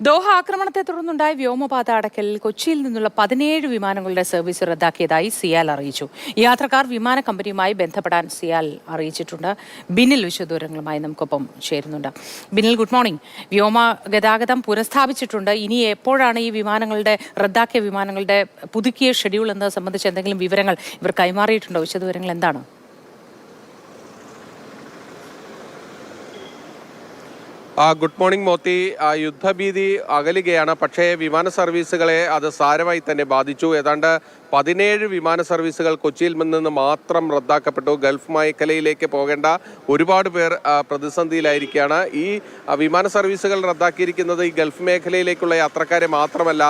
Doha ആക്രമണത്തെ തുടർന്നുണ്ടായ വ്യോമപാത അടയ്ക്കലിൽ കൊച്ചിയിൽ നിന്നുള്ള 17 വിമാനങ്ങളുടെ സർവീസ് റദ്ദാക്കിയതായി സിയാൽ അറിയിച്ചു. യാത്രക്കാർ വിമാന കമ്പനിയുമായി ബന്ധപ്പെടാൻ സിയാൽ അറിയിച്ചിട്ടുണ്ട്. ബിനിൽ വിശദവിവരങ്ങളുമായി നമുക്കൊപ്പം ചേരുന്നുണ്ട്. Binil, good morning. വ്യോമ ഗതാഗതം പുനഃസ്ഥാപിച്ചിട്ടുണ്ട്. ഇനി എപ്പോഴാണ് ഈ വിമാനങ്ങളുടെ റദ്ദാക്കിയ വിമാനങ്ങളുടെ പുതുക്കിയ ഷെഡ്യൂൾ എന്നത് സംബന്ധിച്ച് എന്തെങ്കിലും വിവരങ്ങൾ ഇവർ കൈമാറിയിട്ടുണ്ടോ? വിശദവിവരങ്ങൾ എന്താണ്? ഗുഡ് മോർണിംഗ് മോത്തി. യുദ്ധഭീതി അകലുകയാണ്. പക്ഷേ വിമാന സർവീസുകളെ അത് സാരമായി തന്നെ ബാധിച്ചു. ഏതാണ്ട് 17 വിമാന സർവീസുകൾ കൊച്ചിയിൽ നിന്ന് മാത്രം റദ്ദാക്കപ്പെട്ടു. ഗൾഫ് മേഖലയിലേക്ക് പോകേണ്ട ഒരുപാട് പേർ പ്രതിസന്ധിയിലായിരിക്കുകയാണ്. ഈ വിമാന സർവീസുകൾ റദ്ദാക്കിയിരിക്കുന്നത് ഈ ഗൾഫ് മേഖലയിലേക്കുള്ള യാത്രക്കാരെ മാത്രമല്ല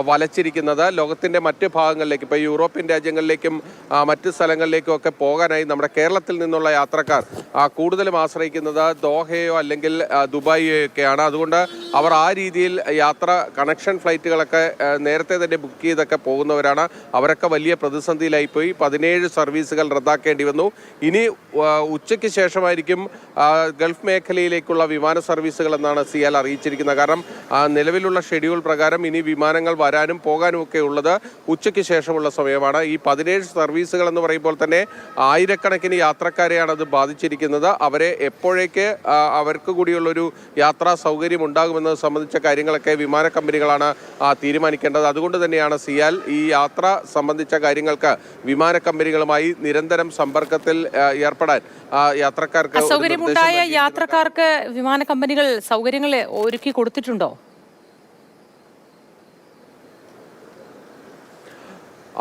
വലച്ചിരിക്കുന്നത്, ലോകത്തിൻ്റെ മറ്റ് ഭാഗങ്ങളിലേക്ക്, ഇപ്പോൾ യൂറോപ്യൻ രാജ്യങ്ങളിലേക്കും മറ്റ് സ്ഥലങ്ങളിലേക്കും ഒക്കെ പോകാനായി നമ്മുടെ കേരളത്തിൽ നിന്നുള്ള യാത്രക്കാർ കൂടുതലും ആശ്രയിക്കുന്നത് ദോഹയോ അല്ലെങ്കിൽ ദുബായിയോ ഒക്കെയാണ്. അതുകൊണ്ട് അവർ ആ രീതിയിൽ യാത്ര കണക്ഷൻ ഫ്ലൈറ്റുകളൊക്കെ നേരത്തെ തന്നെ ബുക്ക് ചെയ്തൊക്കെ പോകുന്നവരാണ്. അവരൊക്കെ വലിയ പ്രതിസന്ധിയിലായിപ്പോയി. 17 സർവീസുകൾ റദ്ദാക്കേണ്ടി വന്നു. ഇനി ഉച്ചയ്ക്ക് ശേഷമായിരിക്കും ഗൾഫ് മേഖലയിലേക്കുള്ള വിമാന സർവീസുകൾ എന്നാണ് സിയാൽ അറിയിച്ചിരിക്കുന്നത്. കാരണം നിലവിലുള്ള ഷെഡ്യൂൾ പ്രകാരം ഇനി വിമാനങ്ങൾ വരാനും പോകാനും ഒക്കെ ഉള്ളത് ഉച്ചയ്ക്ക് ശേഷമുള്ള സമയമാണ്. ഈ 17 സർവീസുകൾ എന്ന് പറയുമ്പോൾ തന്നെ ആയിരക്കണക്കിന് യാത്രക്കാരെയാണ് അത് ബാധിച്ചിരിക്കുന്നത്. അവരെ എപ്പോഴേക്ക് അവർക്ക് കൂടിയുള്ളൊരു യാത്രാ സൗകര്യം ഉണ്ടാകുമെന്നത് സംബന്ധിച്ച കാര്യങ്ങളൊക്കെ വിമാന കമ്പനികളാണ് തീരുമാനിക്കേണ്ടത്. അതുകൊണ്ട് തന്നെയാണ് സിയാൽ ഈ യാത്ര സംബന്ധിച്ച കാര്യങ്ങൾക്ക് വിമാന കമ്പനികളുമായി നിരന്തരം സമ്പർക്കത്തിൽ ഏർപ്പെടാൻ യാത്രക്കാർക്ക് സൗകര്യമുണ്ടായ യാത്രക്കാർക്ക് വിമാന കമ്പനികൾ സൗകര്യങ്ങൾ ഒരുക്കി കൊടുത്തിട്ടുണ്ടോ?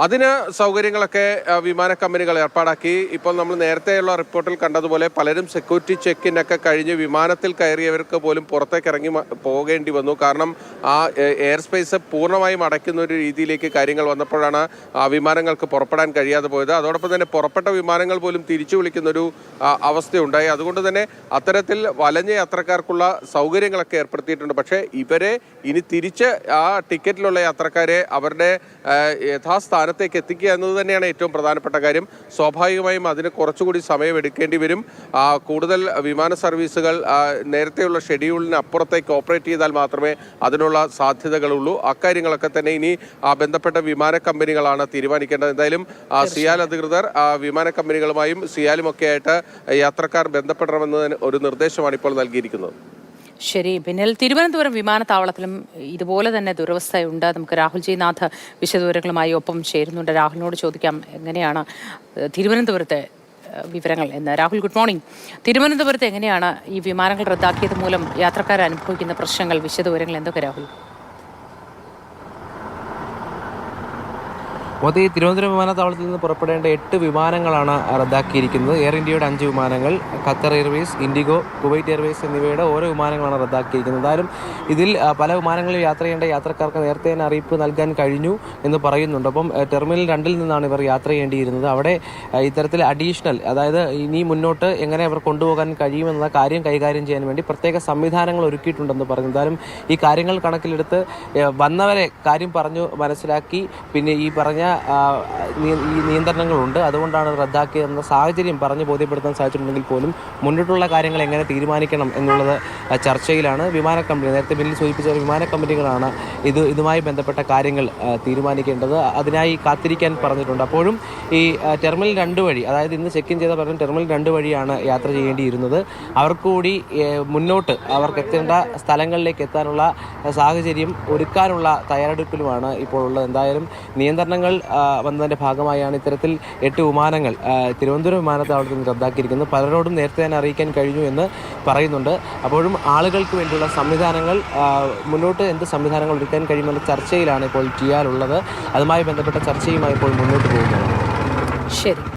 അതിന് സൗകര്യങ്ങളൊക്കെ വിമാന കമ്പനികൾ ഏർപ്പാടാക്കി. ഇപ്പോൾ നമ്മൾ നേരത്തെയുള്ള റിപ്പോർട്ടിൽ കണ്ടതുപോലെ പലരും സെക്യൂരിറ്റി ചെക്കിനൊക്കെ കഴിഞ്ഞ് വിമാനത്തിൽ കയറിയവർക്ക് പോലും പുറത്തേക്ക് ഇറങ്ങി പോകേണ്ടി വന്നു. കാരണം ആ എയർ സ്പേസ് പൂർണ്ണമായും അടയ്ക്കുന്ന ഒരു രീതിയിലേക്ക് കാര്യങ്ങൾ വന്നപ്പോഴാണ് വിമാനങ്ങൾക്ക് പുറപ്പെടാൻ കഴിയാതെ പോയത്. അതോടൊപ്പം തന്നെ പുറപ്പെട്ട വിമാനങ്ങൾ പോലും തിരിച്ചു വിളിക്കുന്നൊരു അവസ്ഥയുണ്ടായി. അതുകൊണ്ട് തന്നെ അത്തരത്തിൽ വലഞ്ഞ യാത്രക്കാർക്കുള്ള സൗകര്യങ്ങളൊക്കെ ഏർപ്പെടുത്തിയിട്ടുണ്ട്. പക്ഷേ ഇവരെ ഇനി തിരിച്ച് ആ ടിക്കറ്റിലുള്ള യാത്രക്കാരെ അവരുടെ യഥാസ്ഥാനത്തേക്ക് എത്തിക്കുക എന്നത് തന്നെയാണ് ഏറ്റവും പ്രധാനപ്പെട്ട കാര്യം. സ്വാഭാവികമായും അതിന് കുറച്ചുകൂടി സമയമെടുക്കേണ്ടി വരും. കൂടുതൽ വിമാന സർവീസുകൾ നേരത്തെയുള്ള ഷെഡ്യൂളിന് അപ്പുറത്തേക്ക് ഓപ്പറേറ്റ് ചെയ്താൽ മാത്രമേ അതിനുള്ള സാധ്യതകളുള്ളൂ. അക്കാര്യങ്ങളൊക്കെ തന്നെ ഇനി ബന്ധപ്പെട്ട വിമാന കമ്പനികളാണ് തീരുമാനിക്കേണ്ടത്. എന്തായാലും സിയാൽ അധികൃതർ വിമാന കമ്പനികളുമായും സിയാലുമൊക്കെ ആയിട്ട് യാത്രക്കാർ ബന്ധപ്പെടണമെന്ന് ഒരു നിർദ്ദേശമാണ് ഇപ്പോൾ നൽകിയിരിക്കുന്നത്. ശരി ബിനിൽ, തിരുവനന്തപുരം വിമാനത്താവളത്തിലും ഇതുപോലെ തന്നെ ദുരവസ്ഥയുണ്ട്. നമുക്ക് രാഹുൽ ജി നാഥ് വിശദവിവരങ്ങളുമായി ഒപ്പം ചേരുന്നുണ്ട്. രാഹുലിനോട് ചോദിക്കാം, എങ്ങനെയാണ് തിരുവനന്തപുരത്തെ വിവരങ്ങൾ എന്ന്. Rahul, good morning. തിരുവനന്തപുരത്ത് എങ്ങനെയാണ് ഈ വിമാനങ്ങൾ റദ്ദാക്കിയത് മൂലം യാത്രക്കാർ അനുഭവിക്കുന്ന പ്രശ്നങ്ങൾ, വിശദവിവരങ്ങൾ എന്തൊക്കെ രാഹുൽ? മൊത്തം തിരുവനന്തപുരം വിമാനത്താവളത്തിൽ നിന്ന് പുറപ്പെടേണ്ട 8 വിമാനങ്ങളാണ് റദ്ദാക്കിയിരിക്കുന്നത്. എയർ ഇന്ത്യയുടെ 5 വിമാനങ്ങൾ, Qatar Airways, IndiGo, Kuwait Airways എന്നിവയുടെ ഓരോ വിമാനങ്ങളാണ് റദ്ദാക്കിയിരിക്കുന്നത്. എന്തായാലും ഇതിൽ പല വിമാനങ്ങളിൽ യാത്ര ചെയ്യേണ്ട യാത്രക്കാർക്ക് നേരത്തെ തന്നെ അറിയിപ്പ് നൽകാൻ കഴിഞ്ഞു എന്ന് പറയുന്നുണ്ട്. അപ്പം ടെർമിനൽ 2 നിന്നാണ് ഇവർ യാത്ര ചെയ്യേണ്ടിയിരുന്നത്. അവിടെ ഇത്തരത്തിൽ അഡീഷണൽ, അതായത് ഇനി മുന്നോട്ട് എങ്ങനെ അവർ കൊണ്ടുപോകാൻ കഴിയുമെന്ന കാര്യം കൈകാര്യം ചെയ്യാൻ വേണ്ടി പ്രത്യേക സംവിധാനങ്ങൾ ഒരുക്കിയിട്ടുണ്ടെന്ന് പറഞ്ഞു. എന്തായാലും ഈ കാര്യങ്ങൾ കണക്കിലെടുത്ത് വന്നവരെ കാര്യം പറഞ്ഞു മനസ്സിലാക്കി പിന്നെ ഈ പറഞ്ഞ ഈ നിയന്ത്രണങ്ങളുണ്ട്, അതുകൊണ്ടാണ് റദ്ദാക്കിയതെന്ന സാഹചര്യം പറഞ്ഞ് ബോധ്യപ്പെടുത്താൻ സാധിച്ചിട്ടുണ്ടെങ്കിൽ പോലും മുന്നോട്ടുള്ള കാര്യങ്ങൾ എങ്ങനെ തീരുമാനിക്കണം എന്നുള്ളത് ചർച്ചയിലാണ്. വിമാന കമ്പനി, നേരത്തെ ബില്ലിൽ സൂചിപ്പിച്ച വിമാന കമ്പനികളാണ് ഇതുമായി ബന്ധപ്പെട്ട കാര്യങ്ങൾ തീരുമാനിക്കേണ്ടത്. അതിനായി കാത്തിരിക്കാൻ പറഞ്ഞിട്ടുണ്ട്. അപ്പോഴും ഈ ടെർമിനൽ 2 വഴി, അതായത് ഇന്ന് ചെക്ക് ഇൻ ചെയ്ത പറഞ്ഞ ടെർമിനൽ 2 വഴിയാണ് യാത്ര ചെയ്യേണ്ടിയിരുന്നത്. അവർക്ക് കൂടി മുന്നോട്ട് അവർക്ക് എത്തേണ്ട സ്ഥലങ്ങളിലേക്ക് എത്താനുള്ള സാഹചര്യം ഒരുക്കാനുള്ള തയ്യാറെടുപ്പിലുമാണ് ഇപ്പോൾ ഉള്ളത്. എന്തായാലും നിയന്ത്രണങ്ങൾ വന്നതിൻ്റെ ഭാഗമായാണ് ഇത്തരത്തിൽ 8 വിമാനങ്ങൾ തിരുവനന്തപുരം വിമാനത്താവളത്തിൽ നിന്ന് റദ്ദാക്കിയിരിക്കുന്നത്. പലരോടും നേരത്തെ തന്നെ അറിയിക്കാൻ കഴിഞ്ഞു എന്ന് പറയുന്നുണ്ട്. അപ്പോഴും ആളുകൾക്ക് വേണ്ടിയുള്ള സംവിധാനങ്ങൾ, മുന്നോട്ട് എന്ത് സംവിധാനങ്ങൾ ഒരുക്കാൻ കഴിയുമെന്ന ചർച്ചയിലാണ് ഇപ്പോൾ ടിയാലുള്ളത്. അതുമായി ബന്ധപ്പെട്ട ചർച്ചയുമായി ഇപ്പോൾ മുന്നോട്ട് പോകുന്നത്. ശരി.